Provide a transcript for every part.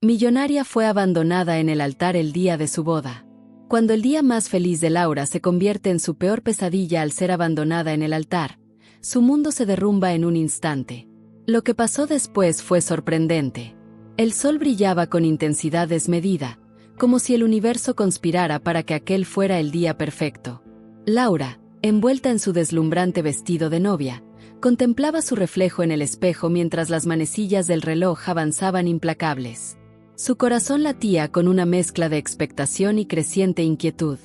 millonaria fue abandonada en el altar el día de su boda. Cuando el día más feliz de Laura se convierte en su peor pesadilla al ser abandonada en el altar, su mundo se derrumba en un instante. Lo que pasó después fue sorprendente. El sol brillaba con intensidad desmedida, como si el universo conspirara para que aquel fuera el día perfecto. Laura, envuelta en su deslumbrante vestido de novia, contemplaba su reflejo en el espejo mientras las manecillas del reloj avanzaban implacables. Su corazón latía con una mezcla de expectación y creciente inquietud.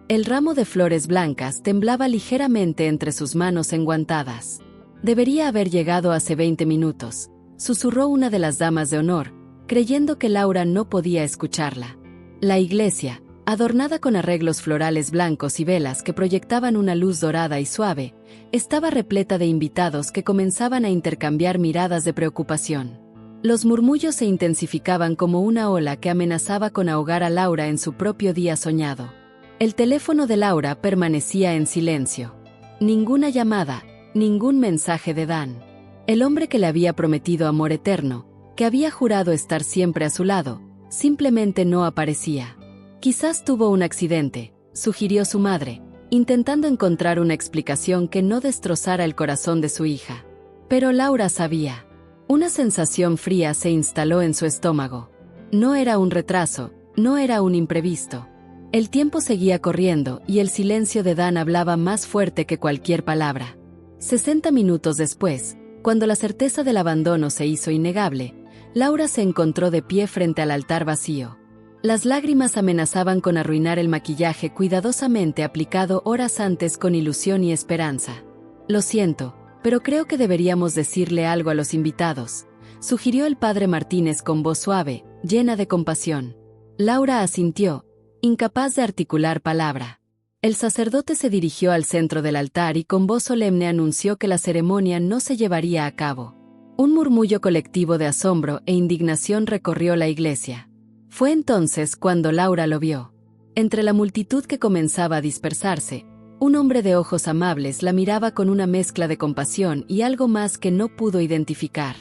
El ramo de flores blancas temblaba ligeramente entre sus manos enguantadas. «Debería haber llegado hace 20 minutos», susurró una de las damas de honor, creyendo que Laura no podía escucharla. La iglesia, adornada con arreglos florales blancos y velas que proyectaban una luz dorada y suave, estaba repleta de invitados que comenzaban a intercambiar miradas de preocupación. Los murmullos se intensificaban como una ola que amenazaba con ahogar a Laura en su propio día soñado. El teléfono de Laura permanecía en silencio. Ninguna llamada, ningún mensaje de Dan. El hombre que le había prometido amor eterno, que había jurado estar siempre a su lado, simplemente no aparecía. Quizás tuvo un accidente, sugirió su madre, intentando encontrar una explicación que no destrozara el corazón de su hija. Pero Laura sabía. Una sensación fría se instaló en su estómago. No era un retraso, no era un imprevisto. El tiempo seguía corriendo y el silencio de Dan hablaba más fuerte que cualquier palabra. 60 minutos después, cuando la certeza del abandono se hizo innegable, Laura se encontró de pie frente al altar vacío. Las lágrimas amenazaban con arruinar el maquillaje cuidadosamente aplicado horas antes con ilusión y esperanza. «Lo siento, pero creo que deberíamos decirle algo a los invitados», sugirió el padre Martínez con voz suave, llena de compasión. Laura asintió, incapaz de articular palabra. El sacerdote se dirigió al centro del altar y con voz solemne anunció que la ceremonia no se llevaría a cabo. Un murmullo colectivo de asombro e indignación recorrió la iglesia. Fue entonces cuando Laura lo vio. Entre la multitud que comenzaba a dispersarse, un hombre de ojos amables la miraba con una mezcla de compasión y algo más que no pudo identificar.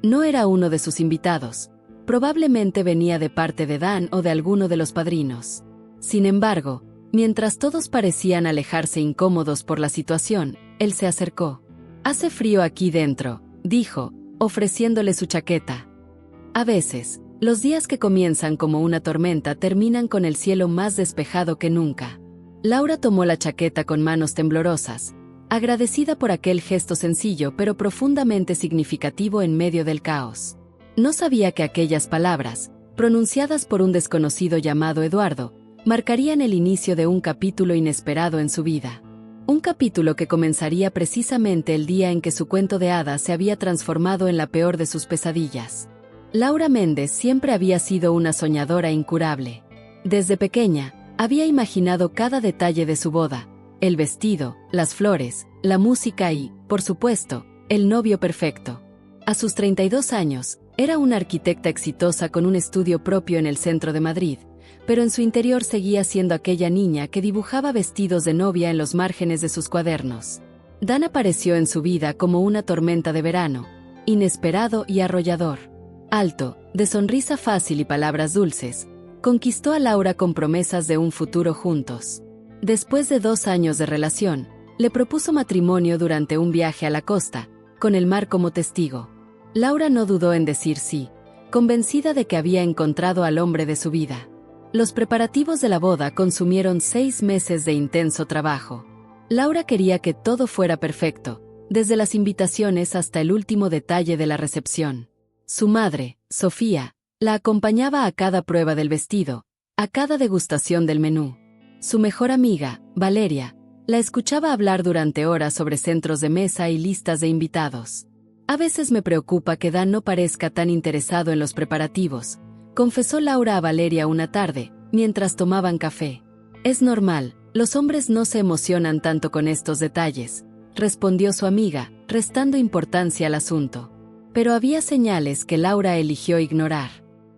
No era uno de sus invitados. Probablemente venía de parte de Dan o de alguno de los padrinos. Sin embargo, mientras todos parecían alejarse incómodos por la situación, él se acercó. «Hace frío aquí dentro», dijo, ofreciéndole su chaqueta. A veces, los días que comienzan como una tormenta terminan con el cielo más despejado que nunca. Laura tomó la chaqueta con manos temblorosas, agradecida por aquel gesto sencillo pero profundamente significativo en medio del caos. No sabía que aquellas palabras, pronunciadas por un desconocido llamado Eduardo, marcarían el inicio de un capítulo inesperado en su vida. Un capítulo que comenzaría precisamente el día en que su cuento de hadas se había transformado en la peor de sus pesadillas. Laura Méndez siempre había sido una soñadora incurable. Desde pequeña, había imaginado cada detalle de su boda: el vestido, las flores, la música y, por supuesto, el novio perfecto. A sus 32 años, era una arquitecta exitosa con un estudio propio en el centro de Madrid, pero en su interior seguía siendo aquella niña que dibujaba vestidos de novia en los márgenes de sus cuadernos. Dan apareció en su vida como una tormenta de verano, inesperado y arrollador. Alto, de sonrisa fácil y palabras dulces, conquistó a Laura con promesas de un futuro juntos. Después de 2 años de relación, le propuso matrimonio durante un viaje a la costa, con el mar como testigo. Laura no dudó en decir sí, convencida de que había encontrado al hombre de su vida. Los preparativos de la boda consumieron 6 meses de intenso trabajo. Laura quería que todo fuera perfecto, desde las invitaciones hasta el último detalle de la recepción. Su madre, Sofía, la acompañaba a cada prueba del vestido, a cada degustación del menú. Su mejor amiga, Valeria, la escuchaba hablar durante horas sobre centros de mesa y listas de invitados. «A veces me preocupa que Dan no parezca tan interesado en los preparativos», confesó Laura a Valeria una tarde, mientras tomaban café. «Es normal, los hombres no se emocionan tanto con estos detalles», respondió su amiga, restando importancia al asunto. Pero había señales que Laura eligió ignorar.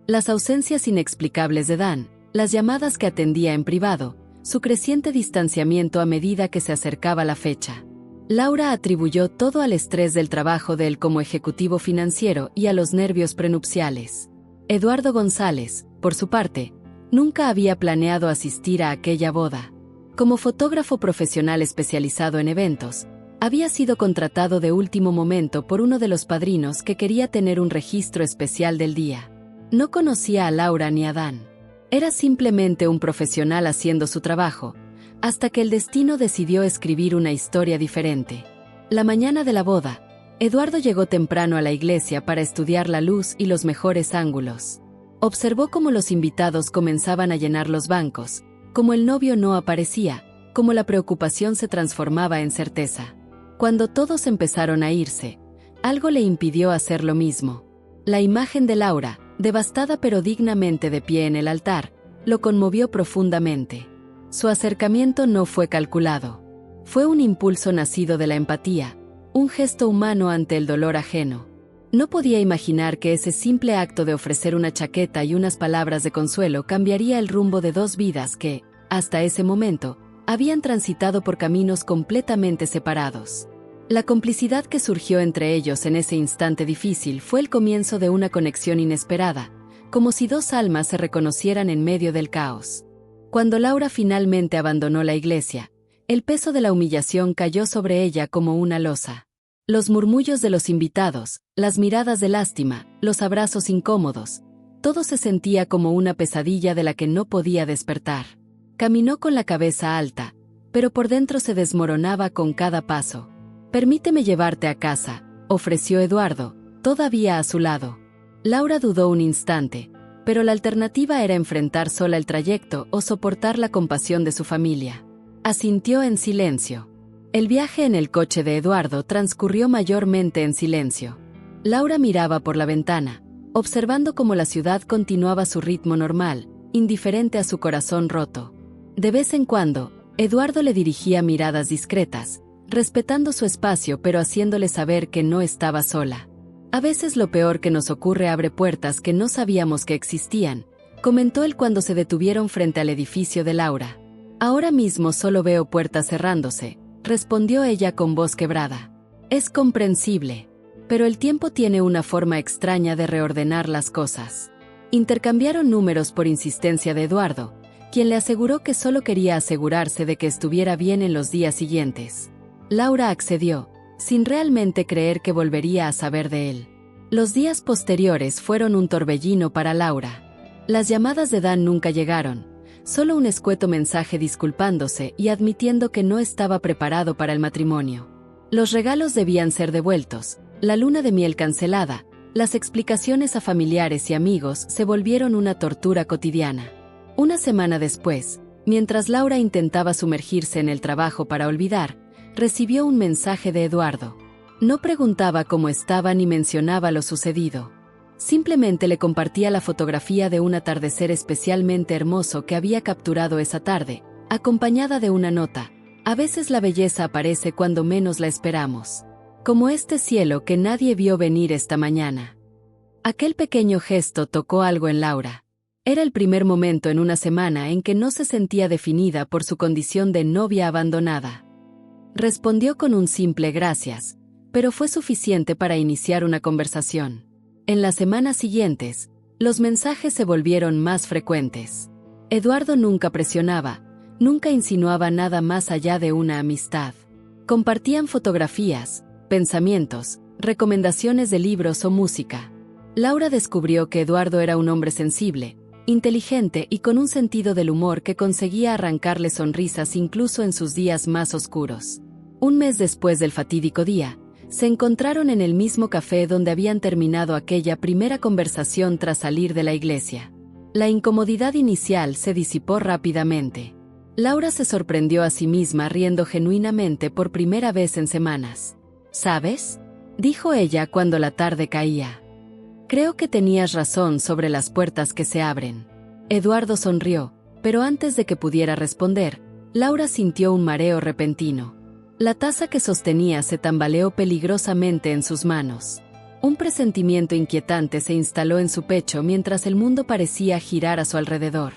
Las ausencias inexplicables de Dan, las llamadas que atendía en privado, su creciente distanciamiento a medida que se acercaba la fecha. Laura atribuyó todo al estrés del trabajo de él como ejecutivo financiero y a los nervios prenupciales. Eduardo González, por su parte, nunca había planeado asistir a aquella boda. Como fotógrafo profesional especializado en eventos, había sido contratado de último momento por uno de los padrinos que quería tener un registro especial del día. No conocía a Laura ni a Dan. Era simplemente un profesional haciendo su trabajo, hasta que el destino decidió escribir una historia diferente. La mañana de la boda, Eduardo llegó temprano a la iglesia para estudiar la luz y los mejores ángulos. Observó cómo los invitados comenzaban a llenar los bancos, cómo el novio no aparecía, cómo la preocupación se transformaba en certeza. Cuando todos empezaron a irse, algo le impidió hacer lo mismo. La imagen de Laura, devastada pero dignamente de pie en el altar, lo conmovió profundamente. Su acercamiento no fue calculado. Fue un impulso nacido de la empatía, un gesto humano ante el dolor ajeno. No podía imaginar que ese simple acto de ofrecer una chaqueta y unas palabras de consuelo cambiaría el rumbo de dos vidas que, hasta ese momento, habían transitado por caminos completamente separados. La complicidad que surgió entre ellos en ese instante difícil fue el comienzo de una conexión inesperada, como si dos almas se reconocieran en medio del caos. Cuando Laura finalmente abandonó la iglesia, el peso de la humillación cayó sobre ella como una losa. Los murmullos de los invitados, las miradas de lástima, los abrazos incómodos, todo se sentía como una pesadilla de la que no podía despertar. Caminó con la cabeza alta, pero por dentro se desmoronaba con cada paso. «Permíteme llevarte a casa», ofreció Eduardo, todavía a su lado. Laura dudó un instante, pero la alternativa era enfrentar sola el trayecto o soportar la compasión de su familia. Asintió en silencio. El viaje en el coche de Eduardo transcurrió mayormente en silencio. Laura miraba por la ventana, observando cómo la ciudad continuaba su ritmo normal, indiferente a su corazón roto. De vez en cuando, Eduardo le dirigía miradas discretas, respetando su espacio pero haciéndole saber que no estaba sola. «A veces lo peor que nos ocurre abre puertas que no sabíamos que existían», comentó él cuando se detuvieron frente al edificio de Laura. «Ahora mismo solo veo puertas cerrándose», respondió ella con voz quebrada. «Es comprensible. Pero el tiempo tiene una forma extraña de reordenar las cosas». Intercambiaron números por insistencia de Eduardo, quien le aseguró que solo quería asegurarse de que estuviera bien en los días siguientes. Laura accedió, sin realmente creer que volvería a saber de él. Los días posteriores fueron un torbellino para Laura. Las llamadas de Dan nunca llegaron, solo un escueto mensaje disculpándose y admitiendo que no estaba preparado para el matrimonio. Los regalos debían ser devueltos, la luna de miel cancelada, las explicaciones a familiares y amigos se volvieron una tortura cotidiana. Una semana después, mientras Laura intentaba sumergirse en el trabajo para olvidar, recibió un mensaje de Eduardo. No preguntaba cómo estaba ni mencionaba lo sucedido. Simplemente le compartía la fotografía de un atardecer especialmente hermoso que había capturado esa tarde, acompañada de una nota: «A veces la belleza aparece cuando menos la esperamos. Como este cielo que nadie vio venir esta mañana». Aquel pequeño gesto tocó algo en Laura. Era el primer momento en una semana en que no se sentía definida por su condición de novia abandonada. Respondió con un simple gracias, pero fue suficiente para iniciar una conversación. En las semanas siguientes, los mensajes se volvieron más frecuentes. Eduardo nunca presionaba, nunca insinuaba nada más allá de una amistad. Compartían fotografías, pensamientos, recomendaciones de libros o música. Laura descubrió que Eduardo era un hombre sensible, inteligente y con un sentido del humor que conseguía arrancarle sonrisas incluso en sus días más oscuros. Un mes después del fatídico día, se encontraron en el mismo café donde habían terminado aquella primera conversación tras salir de la iglesia. La incomodidad inicial se disipó rápidamente. Laura se sorprendió a sí misma riendo genuinamente por primera vez en semanas. «¿Sabes?», dijo ella cuando la tarde caía. «Creo que tenías razón sobre las puertas que se abren». Eduardo sonrió, pero antes de que pudiera responder, Laura sintió un mareo repentino. La taza que sostenía se tambaleó peligrosamente en sus manos. Un presentimiento inquietante se instaló en su pecho mientras el mundo parecía girar a su alrededor.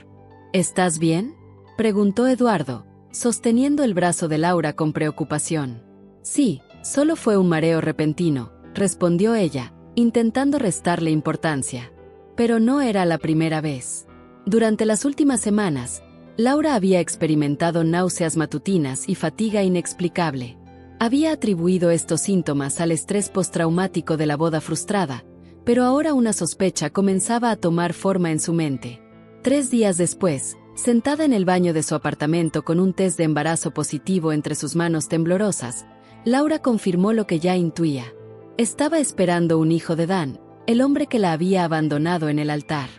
«¿Estás bien?», preguntó Eduardo, sosteniendo el brazo de Laura con preocupación. «Sí, solo fue un mareo repentino», respondió ella, intentando restarle importancia. Pero no era la primera vez. Durante las últimas semanas, Laura había experimentado náuseas matutinas y fatiga inexplicable. Había atribuido estos síntomas al estrés postraumático de la boda frustrada, pero ahora una sospecha comenzaba a tomar forma en su mente. 3 días después, sentada en el baño de su apartamento con un test de embarazo positivo entre sus manos temblorosas, Laura confirmó lo que ya intuía. Estaba esperando un hijo de Dan, el hombre que la había abandonado en el altar.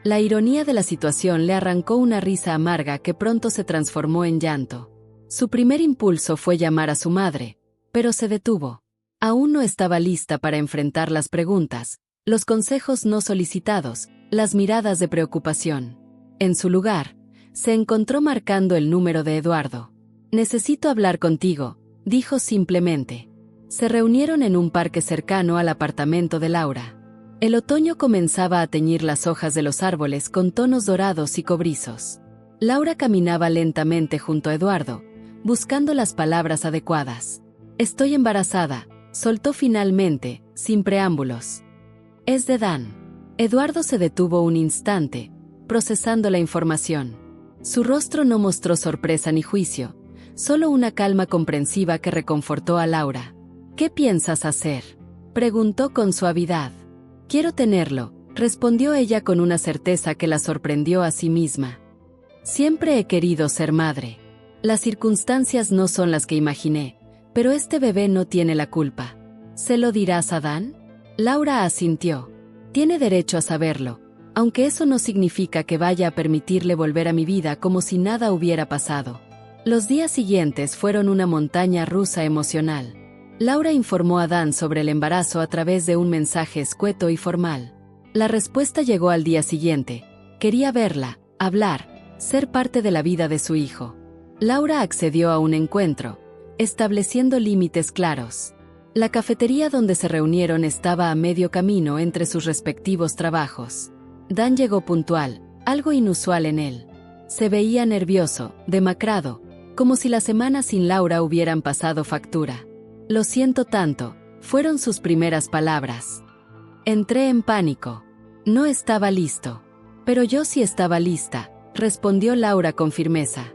La ironía de la situación le arrancó una risa amarga que pronto se transformó en llanto. Su primer impulso fue llamar a su madre, pero se detuvo. Aún no estaba lista para enfrentar las preguntas, los consejos no solicitados, las miradas de preocupación. En su lugar, se encontró marcando el número de Eduardo. «Necesito hablar contigo», dijo simplemente. Se reunieron en un parque cercano al apartamento de Laura. El otoño comenzaba a teñir las hojas de los árboles con tonos dorados y cobrizos. Laura caminaba lentamente junto a Eduardo, buscando las palabras adecuadas. «Estoy embarazada», soltó finalmente, sin preámbulos. «Es de Dan». Eduardo se detuvo un instante, procesando la información. Su rostro no mostró sorpresa ni juicio, solo una calma comprensiva que reconfortó a Laura. «¿Qué piensas hacer?», preguntó con suavidad. «Quiero tenerlo», respondió ella con una certeza que la sorprendió a sí misma. «Siempre he querido ser madre. Las circunstancias no son las que imaginé, pero este bebé no tiene la culpa. ¿Se lo dirás a Dan?». Laura asintió. «Tiene derecho a saberlo, aunque eso no significa que vaya a permitirle volver a mi vida como si nada hubiera pasado». Los días siguientes fueron una montaña rusa emocional. Laura informó a Dan sobre el embarazo a través de un mensaje escueto y formal. La respuesta llegó al día siguiente. Quería verla, hablar, ser parte de la vida de su hijo. Laura accedió a un encuentro, estableciendo límites claros. La cafetería donde se reunieron estaba a medio camino entre sus respectivos trabajos. Dan llegó puntual, algo inusual en él. Se veía nervioso, demacrado, como si las semanas sin Laura hubieran pasado factura. «Lo siento tanto», fueron sus primeras palabras. «Entré en pánico. No estaba listo». «Pero yo sí estaba lista», respondió Laura con firmeza.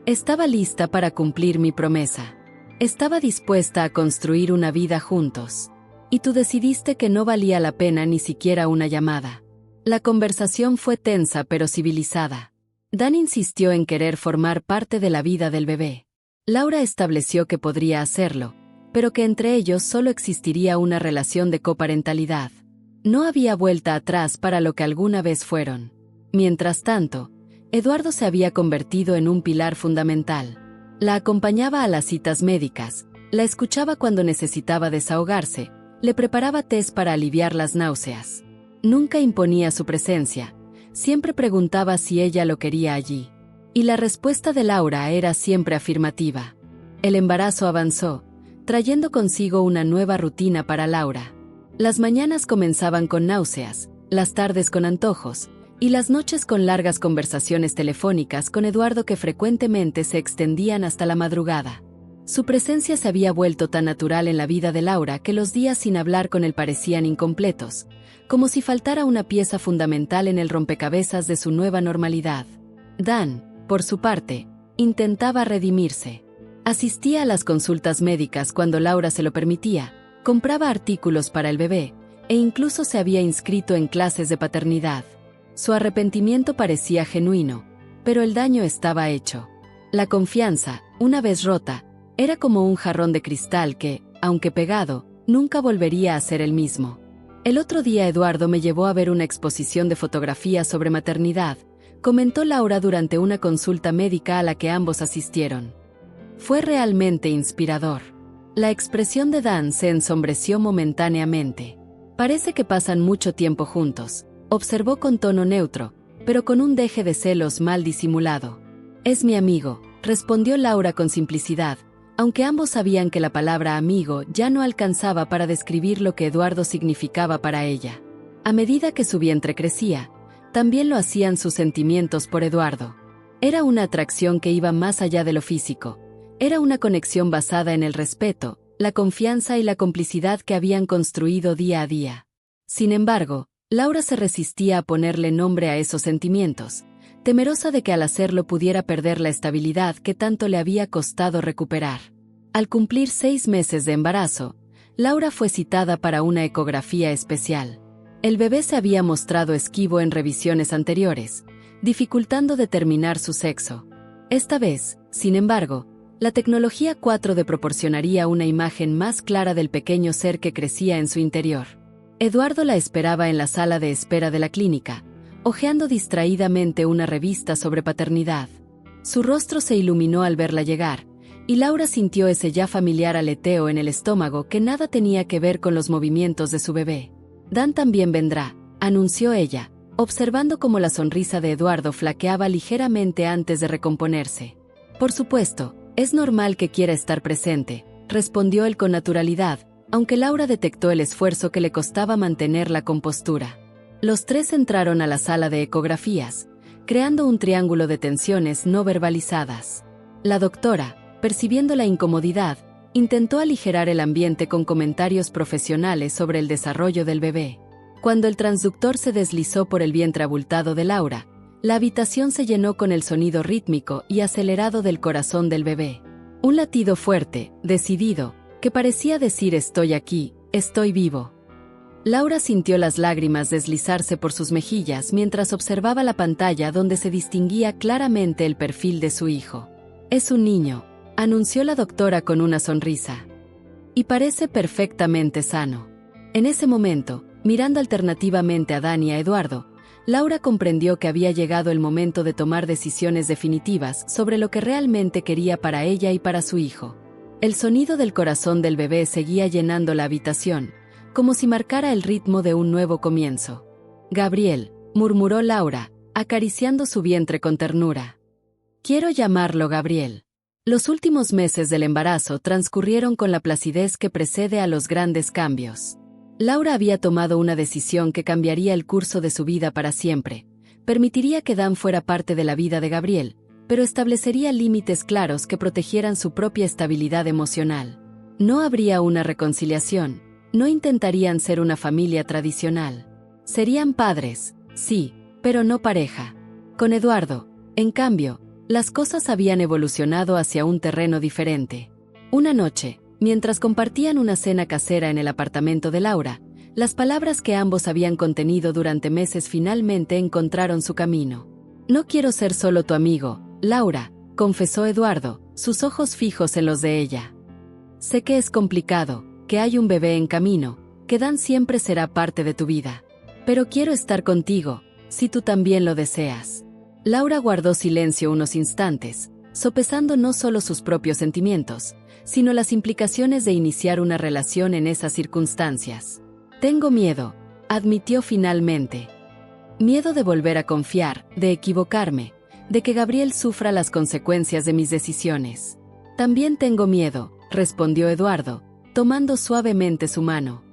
«Estaba lista para cumplir mi promesa. Estaba dispuesta a construir una vida juntos. Y tú decidiste que no valía la pena ni siquiera una llamada». La conversación fue tensa pero civilizada. Dan insistió en querer formar parte de la vida del bebé. Laura estableció que podría hacerlo, pero que entre ellos solo existiría una relación de coparentalidad. No había vuelta atrás para lo que alguna vez fueron. Mientras tanto, Eduardo se había convertido en un pilar fundamental. La acompañaba a las citas médicas, la escuchaba cuando necesitaba desahogarse, le preparaba tés para aliviar las náuseas. Nunca imponía su presencia, siempre preguntaba si ella lo quería allí. Y la respuesta de Laura era siempre afirmativa. El embarazo avanzó, trayendo consigo una nueva rutina para Laura. Las mañanas comenzaban con náuseas, las tardes con antojos, y las noches con largas conversaciones telefónicas con Eduardo que frecuentemente se extendían hasta la madrugada. Su presencia se había vuelto tan natural en la vida de Laura que los días sin hablar con él parecían incompletos, como si faltara una pieza fundamental en el rompecabezas de su nueva normalidad. Dan, por su parte, intentaba redimirse. Asistía a las consultas médicas cuando Laura se lo permitía, compraba artículos para el bebé, e incluso se había inscrito en clases de paternidad. Su arrepentimiento parecía genuino, pero el daño estaba hecho. La confianza, una vez rota, era como un jarrón de cristal que, aunque pegado, nunca volvería a ser el mismo. El otro día Eduardo me llevó a ver una exposición de fotografías sobre maternidad, comentó Laura durante una consulta médica a la que ambos asistieron. Fue realmente inspirador. La expresión de Dan se ensombreció momentáneamente. «Parece que pasan mucho tiempo juntos», observó con tono neutro, pero con un deje de celos mal disimulado. «Es mi amigo», respondió Laura con simplicidad, aunque ambos sabían que la palabra amigo ya no alcanzaba para describir lo que Eduardo significaba para ella. A medida que su vientre crecía, también lo hacían sus sentimientos por Eduardo. Era una atracción que iba más allá de lo físico. Era una conexión basada en el respeto, la confianza y la complicidad que habían construido día a día. Sin embargo, Laura se resistía a ponerle nombre a esos sentimientos, temerosa de que al hacerlo pudiera perder la estabilidad que tanto le había costado recuperar. Al cumplir 6 meses de embarazo, Laura fue citada para una ecografía especial. El bebé se había mostrado esquivo en revisiones anteriores, dificultando determinar su sexo. Esta vez, sin embargo, la tecnología 4D proporcionaría una imagen más clara del pequeño ser que crecía en su interior. Eduardo la esperaba en la sala de espera de la clínica, hojeando distraídamente una revista sobre paternidad. Su rostro se iluminó al verla llegar, y Laura sintió ese ya familiar aleteo en el estómago que nada tenía que ver con los movimientos de su bebé. Dan también vendrá, anunció ella, observando cómo la sonrisa de Eduardo flaqueaba ligeramente antes de recomponerse. Por supuesto, es normal que quiera estar presente, respondió él con naturalidad, aunque Laura detectó el esfuerzo que le costaba mantener la compostura. Los tres entraron a la sala de ecografías, creando un triángulo de tensiones no verbalizadas. La doctora, percibiendo la incomodidad, intentó aligerar el ambiente con comentarios profesionales sobre el desarrollo del bebé. Cuando el transductor se deslizó por el vientre abultado de Laura, la habitación se llenó con el sonido rítmico y acelerado del corazón del bebé. Un latido fuerte, decidido, que parecía decir «estoy aquí, estoy vivo». Laura sintió las lágrimas deslizarse por sus mejillas mientras observaba la pantalla donde se distinguía claramente el perfil de su hijo. «Es un niño», anunció la doctora con una sonrisa. «Y parece perfectamente sano». En ese momento, mirando alternativamente a Dan y a Eduardo, Laura comprendió que había llegado el momento de tomar decisiones definitivas sobre lo que realmente quería para ella y para su hijo. El sonido del corazón del bebé seguía llenando la habitación, como si marcara el ritmo de un nuevo comienzo. «Gabriel», murmuró Laura, acariciando su vientre con ternura. «Quiero llamarlo Gabriel». Los últimos meses del embarazo transcurrieron con la placidez que precede a los grandes cambios. Laura había tomado una decisión que cambiaría el curso de su vida para siempre. Permitiría que Dan fuera parte de la vida de Gabriel, pero establecería límites claros que protegieran su propia estabilidad emocional. No habría una reconciliación, no intentarían ser una familia tradicional. Serían padres, sí, pero no pareja. Con Eduardo, en cambio, las cosas habían evolucionado hacia un terreno diferente. Una noche, mientras compartían una cena casera en el apartamento de Laura, las palabras que ambos habían contenido durante meses finalmente encontraron su camino. «No quiero ser solo tu amigo, Laura», confesó Eduardo, sus ojos fijos en los de ella. «Sé que es complicado, que hay un bebé en camino, que Dan siempre será parte de tu vida. Pero quiero estar contigo, si tú también lo deseas». Laura guardó silencio unos instantes, sopesando no solo sus propios sentimientos, sino las implicaciones de iniciar una relación en esas circunstancias. «Tengo miedo», admitió finalmente. «Miedo de volver a confiar, de equivocarme, de que Gabriel sufra las consecuencias de mis decisiones». «También tengo miedo», respondió Eduardo, tomando suavemente su mano.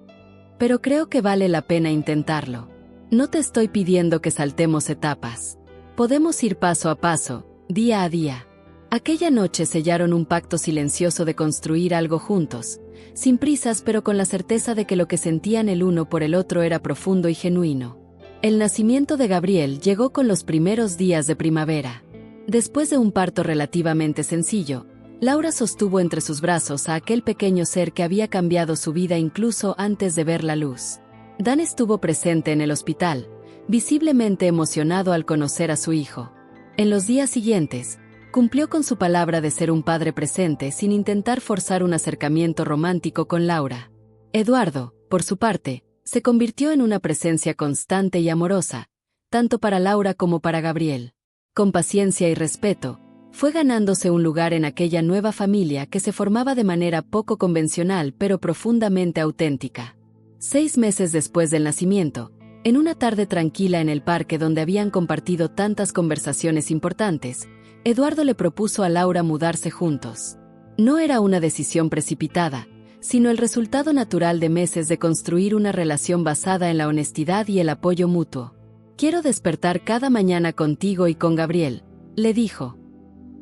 «Pero creo que vale la pena intentarlo. No te estoy pidiendo que saltemos etapas. Podemos ir paso a paso, día a día». Aquella noche sellaron un pacto silencioso de construir algo juntos, sin prisas pero con la certeza de que lo que sentían el uno por el otro era profundo y genuino. El nacimiento de Gabriel llegó con los primeros días de primavera. Después de un parto relativamente sencillo, Laura sostuvo entre sus brazos a aquel pequeño ser que había cambiado su vida incluso antes de ver la luz. Dan estuvo presente en el hospital, visiblemente emocionado al conocer a su hijo. En los días siguientes, cumplió con su palabra de ser un padre presente sin intentar forzar un acercamiento romántico con Laura. Eduardo, por su parte, se convirtió en una presencia constante y amorosa, tanto para Laura como para Gabriel. Con paciencia y respeto, fue ganándose un lugar en aquella nueva familia que se formaba de manera poco convencional pero profundamente auténtica. 6 meses después del nacimiento, en una tarde tranquila en el parque donde habían compartido tantas conversaciones importantes, Eduardo le propuso a Laura mudarse juntos. No era una decisión precipitada, sino el resultado natural de meses de construir una relación basada en la honestidad y el apoyo mutuo. «Quiero despertar cada mañana contigo y con Gabriel», le dijo.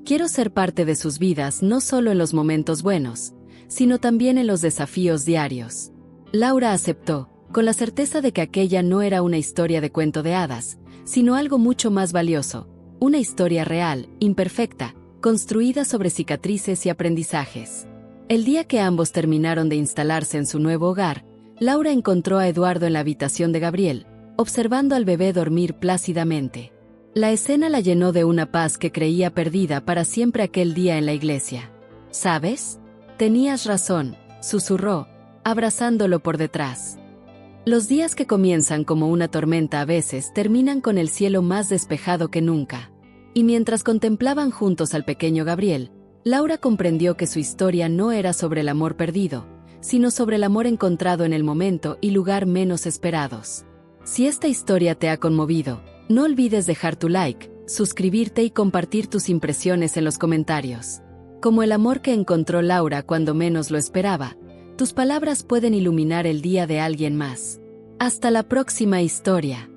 «Quiero ser parte de sus vidas no solo en los momentos buenos, sino también en los desafíos diarios». Laura aceptó, con la certeza de que aquella no era una historia de cuento de hadas, sino algo mucho más valioso, una historia real, imperfecta, construida sobre cicatrices y aprendizajes. El día que ambos terminaron de instalarse en su nuevo hogar, Laura encontró a Eduardo en la habitación de Gabriel, observando al bebé dormir plácidamente. La escena la llenó de una paz que creía perdida para siempre aquel día en la iglesia. ¿Sabes? Tenías razón, susurró, abrazándolo por detrás. Los días que comienzan como una tormenta a veces terminan con el cielo más despejado que nunca. Y mientras contemplaban juntos al pequeño Gabriel, Laura comprendió que su historia no era sobre el amor perdido, sino sobre el amor encontrado en el momento y lugar menos esperados. Si esta historia te ha conmovido, no olvides dejar tu like, suscribirte y compartir tus impresiones en los comentarios. Como el amor que encontró Laura cuando menos lo esperaba, tus palabras pueden iluminar el día de alguien más. Hasta la próxima historia.